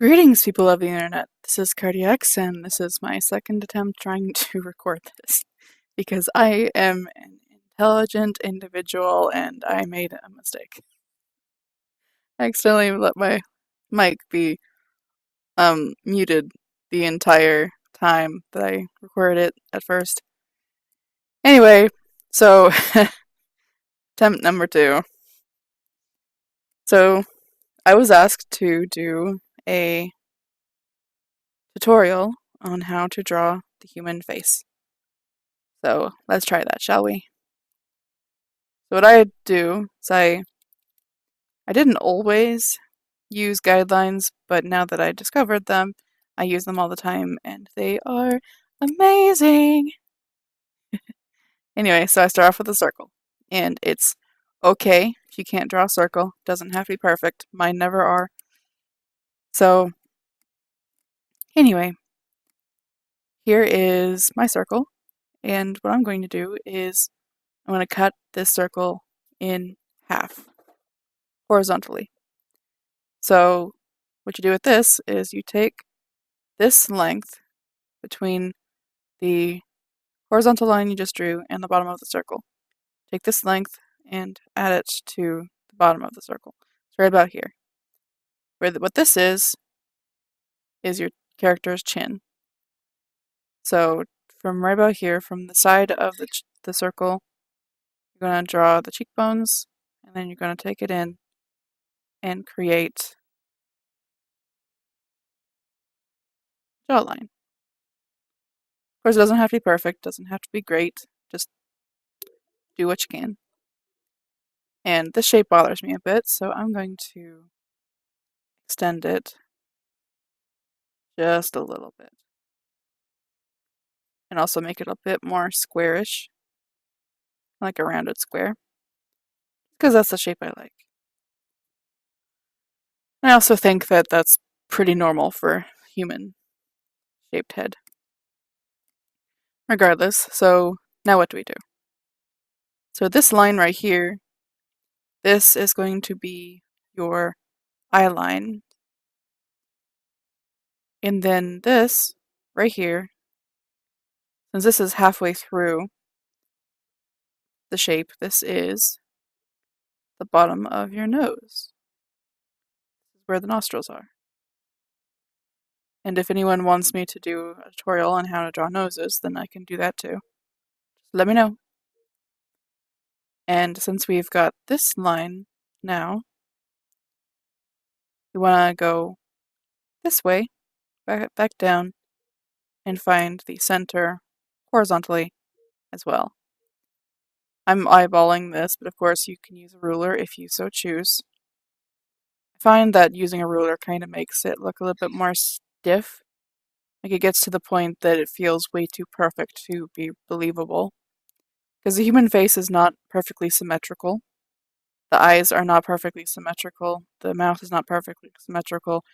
Greetings, people of the internet. This is Cardiax, and this is my second attempt trying to record this because I am an intelligent individual and I made a mistake. I accidentally let my mic be muted the entire time that I recorded it at first. Anyway, so attempt number 2. So I was asked to do a tutorial on how to draw the human face. So let's try that, shall we? So what I do is I didn't always use guidelines, but now that I discovered them, I use them all the time, and they are amazing! Anyway, so I start off with a circle, and it's okay if you can't draw a circle. Doesn't have to be perfect. Mine never are. So, anyway, here is my circle, and what I'm going to do is I'm going to cut this circle in half, horizontally. So, what you do with this is you take this length between the horizontal line you just drew and the bottom of the circle. Take this length and add it to the bottom of the circle. It's right about here. What this is your character's chin. So from right about here, from the side of the circle, you're going to draw the cheekbones, and then you're going to take it in and create jawline. Of course, it doesn't have to be perfect, doesn't have to be great, just do what you can. And this shape bothers me a bit, so I'm going to extend it just a little bit. And also make it a bit more squarish, like a rounded square, because that's the shape I like. I also think that that's pretty normal for human shaped head. Regardless, so now what do we do? So this line right here, this is going to be your eye line. And then this, right here, since this is halfway through the shape, this is the bottom of your nose. This is where the nostrils are. And if anyone wants me to do a tutorial on how to draw noses, then I can do that too. Just let me know. And since we've got this line now, we want to go this way, back down, and find the center horizontally as well. I'm eyeballing this, but of course you can use a ruler if you so choose. I find that using a ruler kind of makes it look a little bit more stiff. Like it gets to the point that it feels way too perfect to be believable. Because the human face is not perfectly symmetrical. The eyes are not perfectly symmetrical. The mouth is not perfectly symmetrical.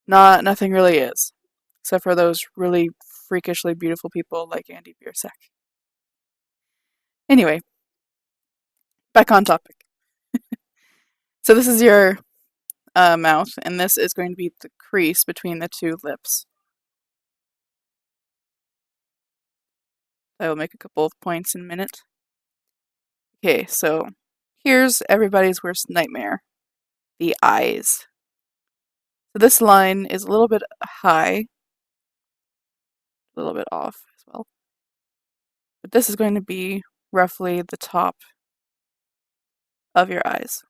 Nothing really is. Except for those really freakishly beautiful people like Andy Biersack. Anyway, back on topic. So this is your mouth, and this is going to be the crease between the two lips. I will make a couple of points in a minute. Okay, so here's everybody's worst nightmare, the eyes. So this line is a little bit high, a little bit off as well. But this is going to be roughly the top of your eyes.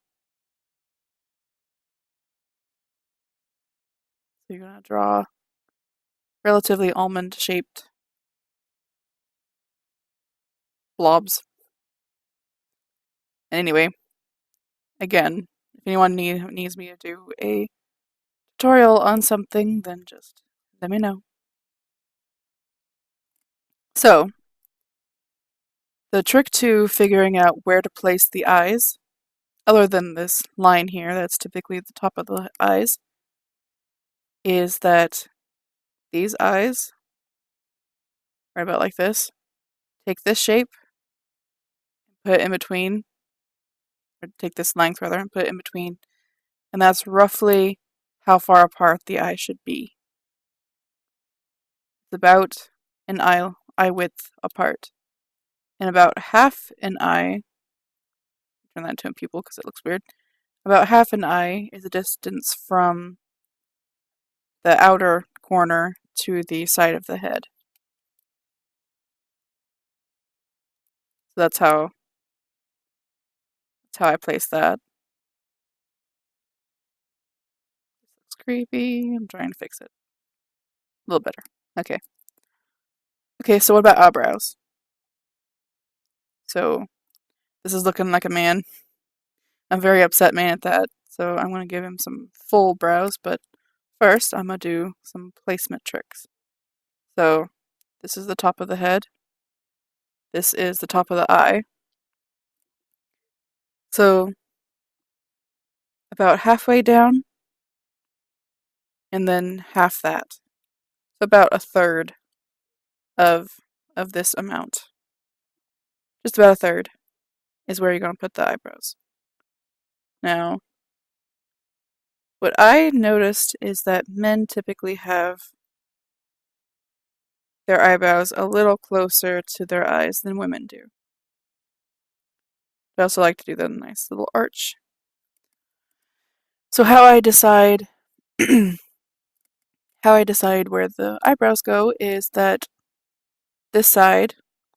So you're going to draw relatively almond-shaped blobs. And anyway, again, if anyone needs me to do a tutorial on something, then just let me know. So, the trick to figuring out where to place the eyes, other than this line here that's typically at the top of the eyes, is that these eyes, right about like this, take this shape, put it in between, or take this length rather, and put it in between, and that's roughly how far apart the eye should be. It's about an eye width apart. And about half an eye, turn that into a pupil because it looks weird, about half an eye is the distance from the outer corner to the side of the head. So that's how I place that. This looks creepy. I'm trying to fix it. A little better. Okay. Okay, so what about eyebrows? So this is looking like a man. I'm very upset man at that. So I'm going to give him some full brows, but first I'm going to do some placement tricks. So this is the top of the head. This is the top of the eye. So about halfway down, and then half that. So about a third of this amount. Just about a third is where you're going to put the eyebrows. Now, what I noticed is that men typically have their eyebrows a little closer to their eyes than women do. I also like to do the nice little arch. So how I decide where the eyebrows go is that this side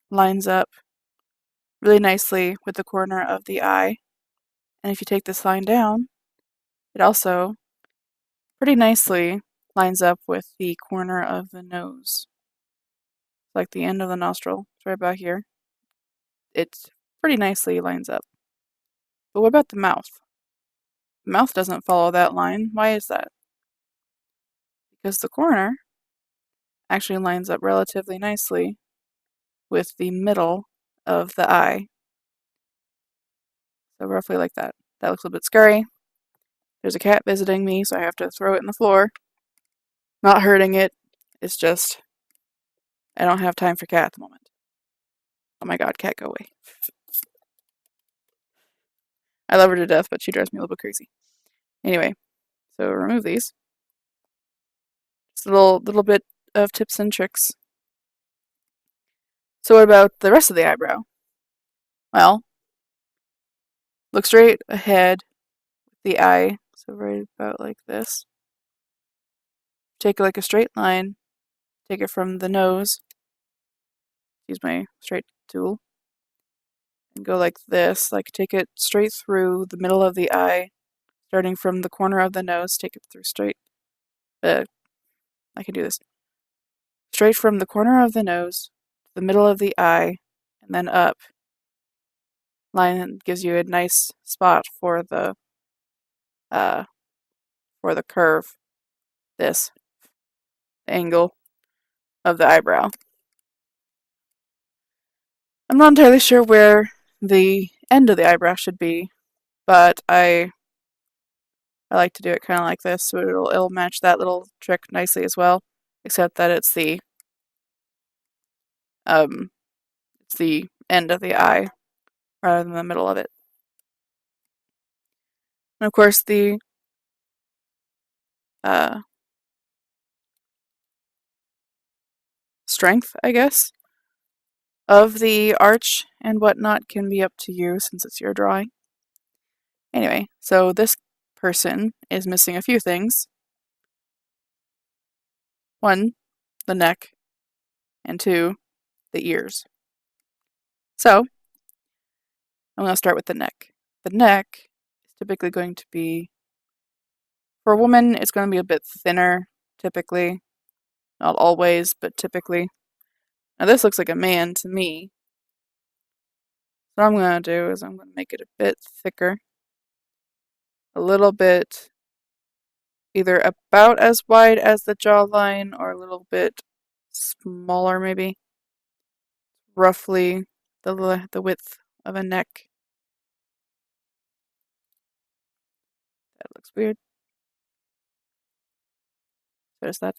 lines up really nicely with the corner of the eye. And if you take this line down, it also pretty nicely lines up with the corner of the nose. Like the end of the nostril, it's right about here. It pretty nicely lines up. But what about the mouth? The mouth doesn't follow that line. Why is that? Because the corner actually lines up relatively nicely with the middle of the eye. So roughly like that. That looks a little bit scary. There's a cat visiting me, so I have to throw it in the floor. Not hurting it. It's just I don't have time for cat at the moment. Oh my god, cat, go away. I love her to death, but she drives me a little bit crazy. Anyway, so remove these. Just a little bit of tips and tricks. So what about the rest of the eyebrow? Well, look straight ahead with the eye. So right about like this. Take like a straight line. Take it from the nose. Use my straight tool. And go like this. Like take it straight through the middle of the eye. Starting from the corner of the nose. Take it through straight. I can do this. Straight from the corner of the nose, the middle of the eye, and then up. Line gives you a nice spot for the curve, this angle of the eyebrow. I'm not entirely sure where the end of the eyebrow should be, but I like to do it kind of like this, so it'll match that little trick nicely as well, except that it's the end of the eye rather than the middle of it. And of course the strength, I guess, of the arch and whatnot can be up to you since it's your drawing. Anyway, so this person is missing a few things. One, the neck, and two, the ears. So, I'm going to start with the neck. The neck is typically going to be, for a woman, it's going to be a bit thinner, typically. Not always, but typically. Now this looks like a man to me. So what I'm going to do is I'm going to make it a bit thicker. A little bit either about as wide as the jawline or a little bit smaller maybe. Roughly the width of a neck. That looks weird. There's that.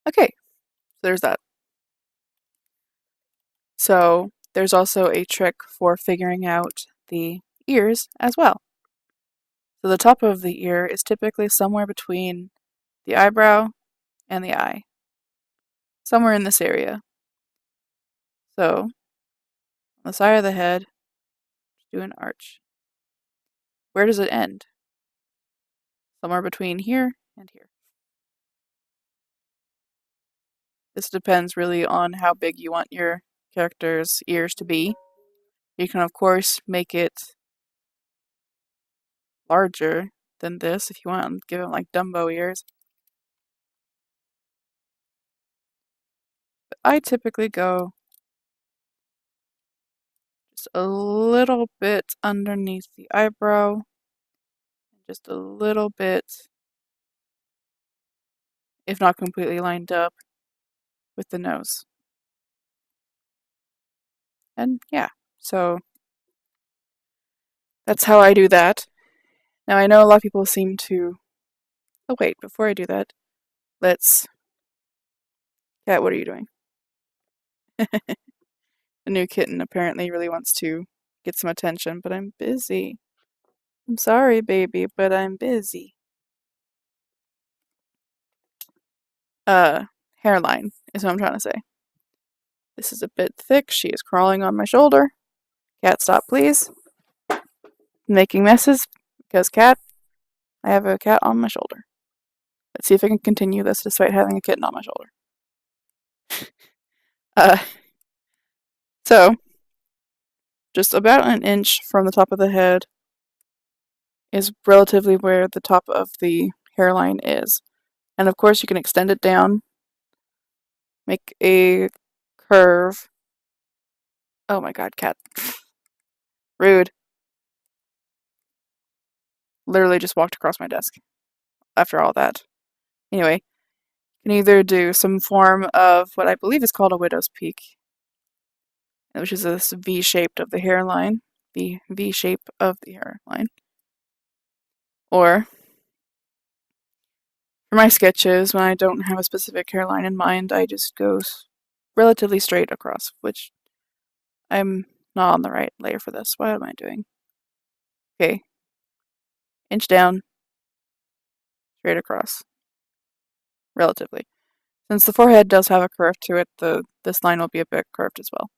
Okay, so there's that. So there's also a trick for figuring out the ears as well. So the top of the ear is typically somewhere between the eyebrow and the eye, somewhere in this area. So on the side of the head, do an arch. Where does it end? Somewhere between here and here. This depends really on how big you want your character's ears to be. You can of course make it larger than this if you want and give it like Dumbo ears. But I typically go just a little bit underneath the eyebrow, just a little bit, if not completely lined up, with the nose. And yeah, so that's how I do that. Now I know a lot of people seem to... Oh wait, before I do that, let's... Cat, what are you doing? The new kitten apparently really wants to get some attention, but I'm busy. I'm sorry, baby, but I'm busy. Hairline is what I'm trying to say. This is a bit thick. She is crawling on my shoulder. Cat, stop, please. Making messes because cat, I have a cat on my shoulder. Let's see if I can continue this despite having a kitten on my shoulder. So, just about an inch from the top of the head is relatively where the top of the hairline is. And of course you can extend it down, make a curve. Oh my god, cat. Rude. Literally just walked across my desk after all that. Anyway, you can either do some form of what I believe is called a widow's peak, which is this V shape of the hairline, the V shape of the hairline. Or, for my sketches, when I don't have a specific hairline in mind, I just go relatively straight across, which I'm not on the right layer for this. What am I doing? Okay. Inch down, straight across. Relatively. Since the forehead does have a curve to it, this line will be a bit curved as well.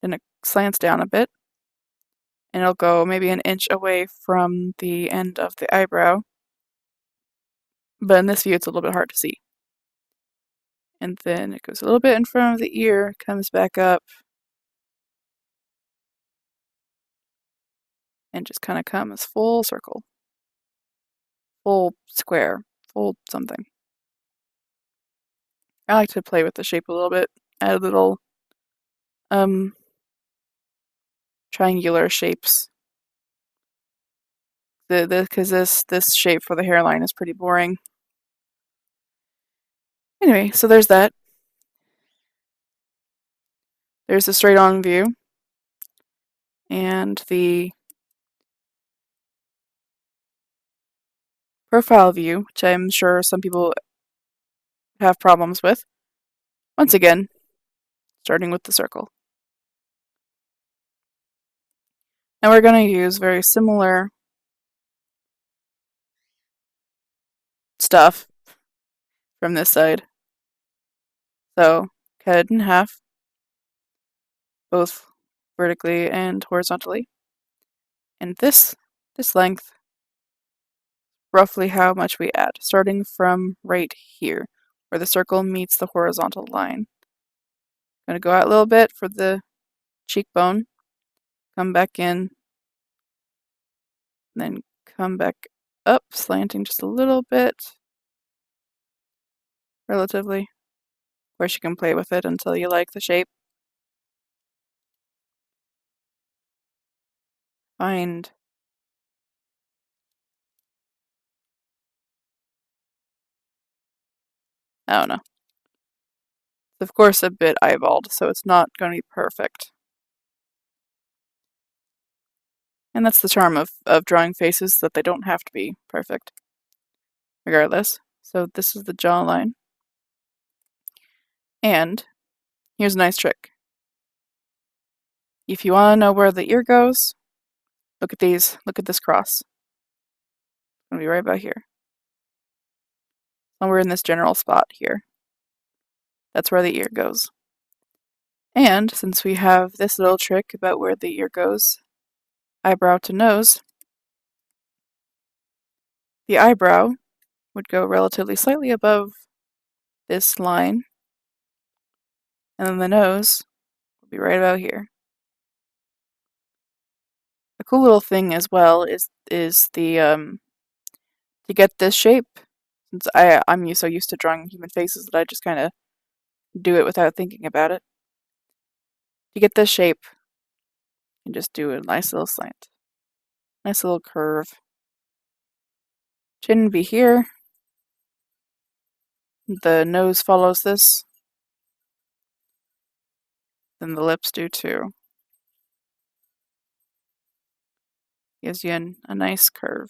Then it slants down a bit, and it'll go maybe an inch away from the end of the eyebrow. But in this view, it's a little bit hard to see. And then it goes a little bit in front of the ear, comes back up, and just kind of comes full circle. Full square. Full something. I like to play with the shape a little bit, add little triangular shapes. Because this shape for the hairline is pretty boring. Anyway, so there's that. There's the straight on view. And the profile view, which I'm sure some people have problems with. Once again, starting with the circle. Now we're going to use very similar stuff from this side. So, cut it in half, both vertically and horizontally. And this length, roughly how much we add, starting from right here, where the circle meets the horizontal line. I'm going to go out a little bit for the cheekbone, come back in, then come back up, slanting just a little bit, relatively. Of course, you can play with it until you like the shape. Find I don't know. It's of course a bit eyeballed, so it's not going to be perfect. And that's the charm of drawing faces, that they don't have to be perfect. Regardless. So this is the jawline. And here's a nice trick. If you want to know where the ear goes, look at these. Look at this cross. It's going to be right about here. Somewhere in this general spot here. That's where the ear goes. And since we have this little trick about where the ear goes, eyebrow to nose, the eyebrow would go relatively slightly above this line, and then the nose will be right about here. A cool little thing as well is the to get this shape, since I'm so used to drawing human faces that I just kind of do it without thinking about it. To get this shape, you can just do a nice little slant, nice little curve. Chin be here. The nose follows this. Then the lips do too. Gives you a nice curve.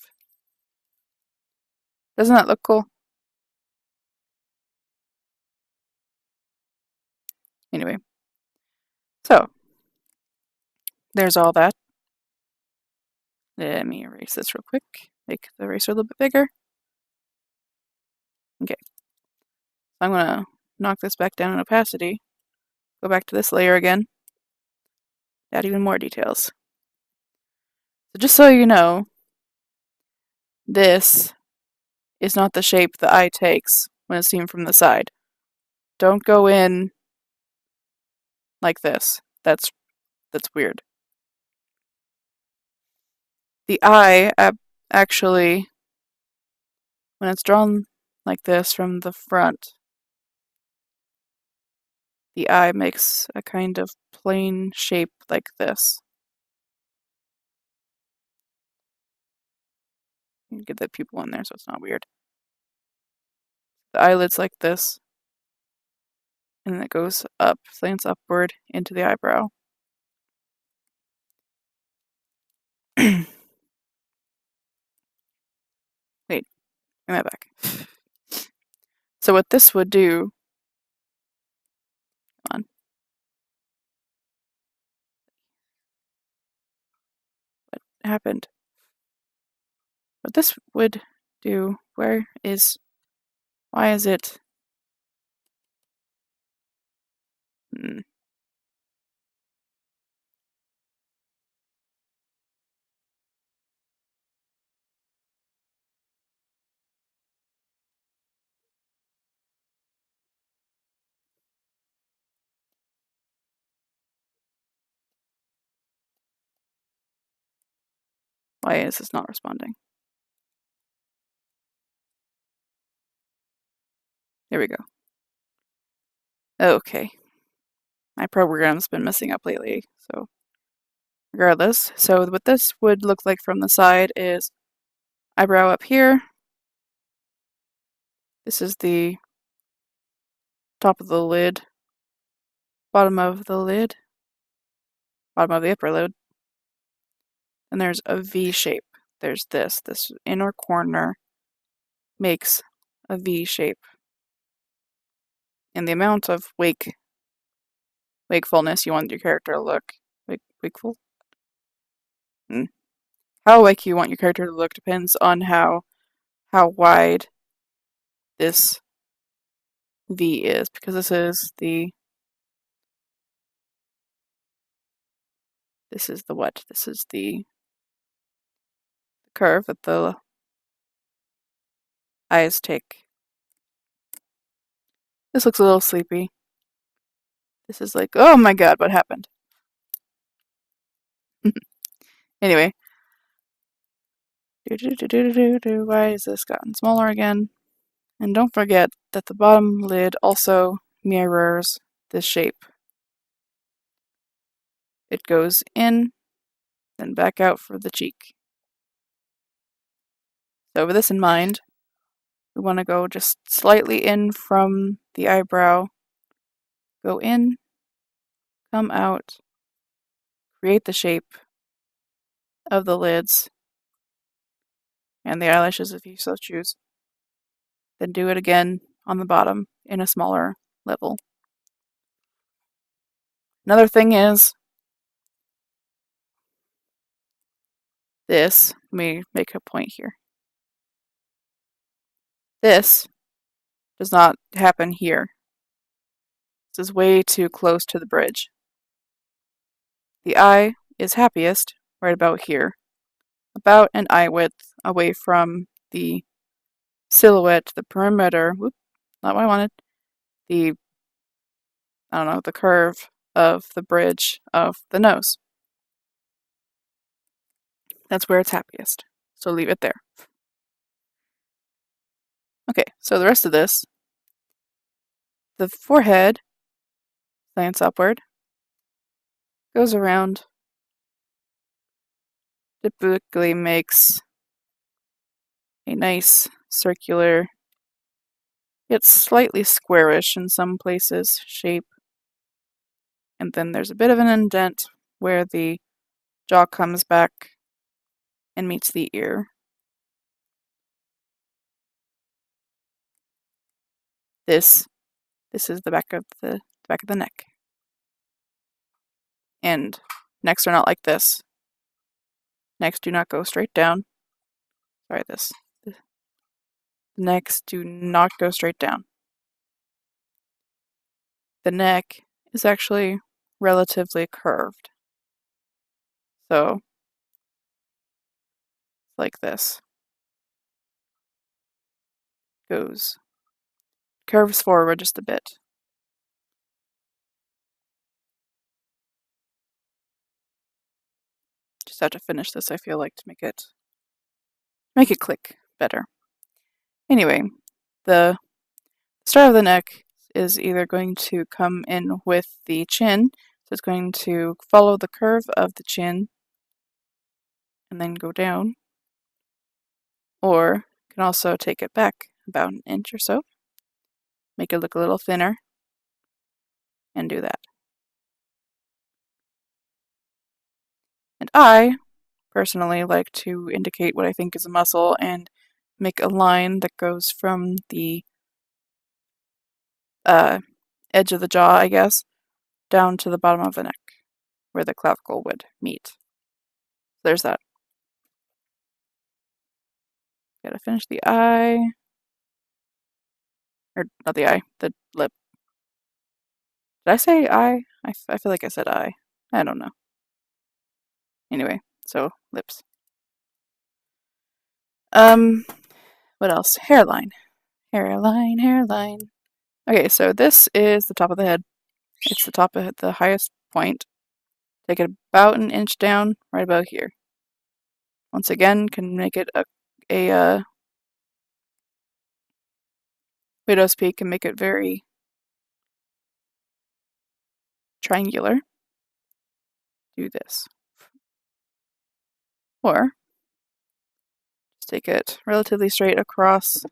Doesn't that look cool? Anyway, so there's all that. Let me erase this real quick. Make the eraser a little bit bigger. Okay. I'm going to knock this back down in opacity. Go back to this layer again. Add even more details. So just so you know, this is not the shape the eye takes when it's seen from the side. Don't go in like this. That's weird. The eye actually, when it's drawn like this from the front, the eye makes a kind of plain shape like this. You can get the pupil in there so it's not weird. The eyelid's like this, and then it goes up, slants upward into the eyebrow. Wait, give that back. So what this would do, come on. What happened? What this would do, why is it? Why is this not responding? There we go. Okay. My program's been messing up lately, so regardless. So what this would look like from the side is eyebrow up here. This is the top of the lid, bottom of the lid, bottom of the upper lid. And there's a V shape. There's this inner corner makes a V shape. And the amount of wakefulness you want your character to look. Wakeful? How awake you want your character to look depends on how wide this V is, because this is the what? This is the curve that the eyes take. This looks a little sleepy. This is like, oh my god, what happened? Anyway. Why has this gotten smaller again? And don't forget that the bottom lid also mirrors this shape. It goes in, then back out for the cheek. So with this in mind, we want to go just slightly in from the eyebrow, go in, come out, create the shape of the lids and the eyelashes if you so choose. Then do it again on the bottom in a smaller level. Another thing is, this, let me make a point here. This does not happen here. This is way too close to the bridge. The eye is happiest right about here, about an eye width away from the silhouette, the perimeter, whoop, not what I wanted, the, I don't know, the curve of the bridge of the nose. That's where it's happiest, so leave it there. Okay, so the rest of this, the forehead slants upward, goes around, typically makes a nice circular, yet slightly squarish in some places, shape. And then there's a bit of an indent where the jaw comes back and meets the ear. This is the back of the neck. And necks are not like this. Necks do not go straight down. Sorry, this. The necks do not go straight down. The neck is actually relatively curved. So, like this. Curves forward just a bit. Just have to finish this, I feel like, to make it click better. Anyway, the start of the neck is either going to come in with the chin, so it's going to follow the curve of the chin and then go down, or you can also take it back about an inch or so, make it look a little thinner, and do that. And I personally like to indicate what I think is a muscle and make a line that goes from the edge of the jaw, I guess, down to the bottom of the neck, where the clavicle would meet. There's that. Gotta finish the eye. Or not the eye, the lip. Did I say eye? I feel like I said eye. I don't know. Anyway, so lips. What else? Hairline. Hairline. Okay, so this is the top of the head. It's the top of the highest point. Take it about an inch down, right about here. Once again, can make it a widow's peak and make it very triangular. Do this. Or just take it relatively straight across,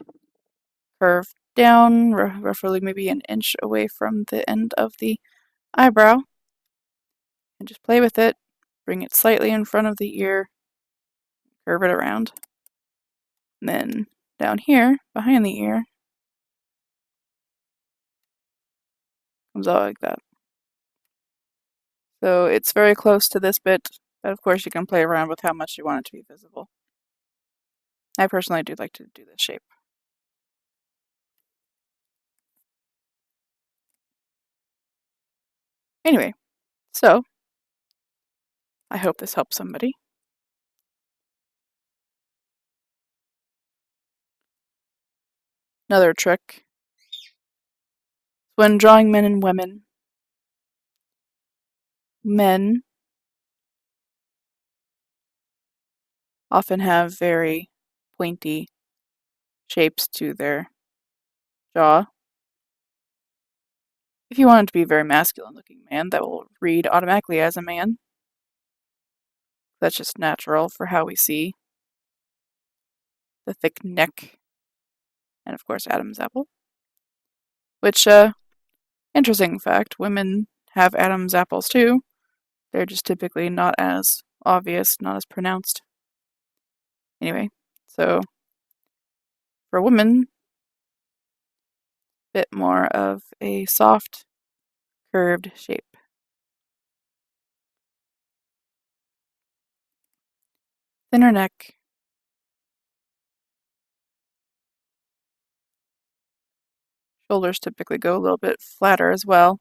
curve down, roughly maybe an inch away from the end of the eyebrow, and just play with it. Bring it slightly in front of the ear, curve it around. And then down here, behind the ear, comes out like that. So it's very close to this bit, but of course you can play around with how much you want it to be visible. I personally do like to do this shape. Anyway, so I hope this helps somebody. Another trick. When drawing men and women, men often have very pointy shapes to their jaw. If you want it to be a very masculine looking man, that will read automatically as a man. That's just natural for how we see the thick neck, and of course Adam's apple. Which, interesting fact, women have Adam's apples too. They're just typically not as obvious, not as pronounced. Anyway, so for women, a bit more of a soft, curved shape. thinner neck. Shoulders typically go a little bit flatter as well.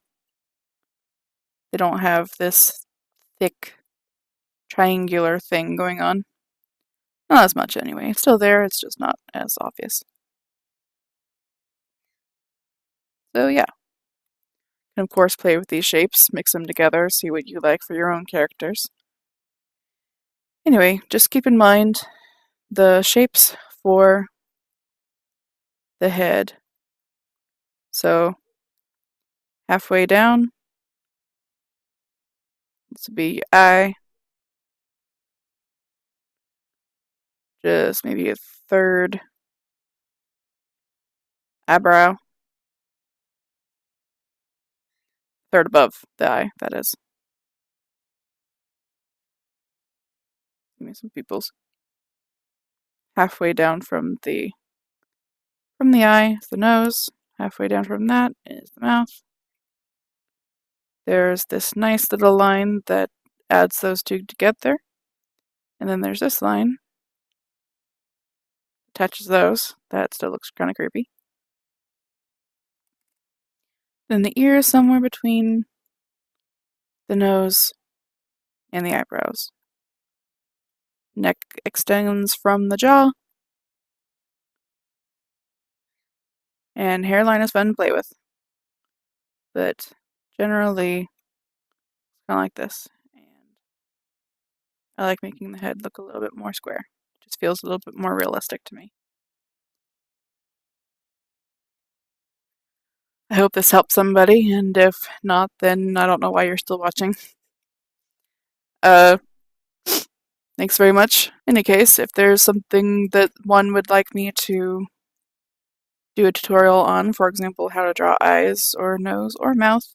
They don't have this thick triangular thing going on. Not as much anyway. It's still there, it's just not as obvious. So yeah. You can of course play with these shapes, mix them together, see what you like for your own characters. Anyway, just keep in mind the shapes for the head. So halfway down, this would be your eye. Just maybe a third eyebrow. Third above the eye, that is. Give me some pupils. Halfway down from the eye is the nose. Halfway down from that is the mouth. There's this nice little line that adds those two together. And then there's this line. Attaches those. That still looks kind of creepy. Then the ear is somewhere between the nose and the eyebrows. Neck extends from the jaw. And hairline is fun to play with. But generally, it's kind of like this. And I like making the head look a little bit more square. It just feels a little bit more realistic to me. I hope this helps somebody, and if not, then I don't know why you're still watching. Thanks very much. In any case, if there's something that one would like me to do a tutorial on, for example, how to draw eyes or nose or mouth,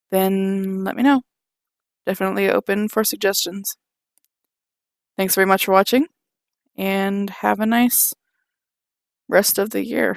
then let me know. Definitely open for suggestions. Thanks very much for watching, and have a nice rest of the year.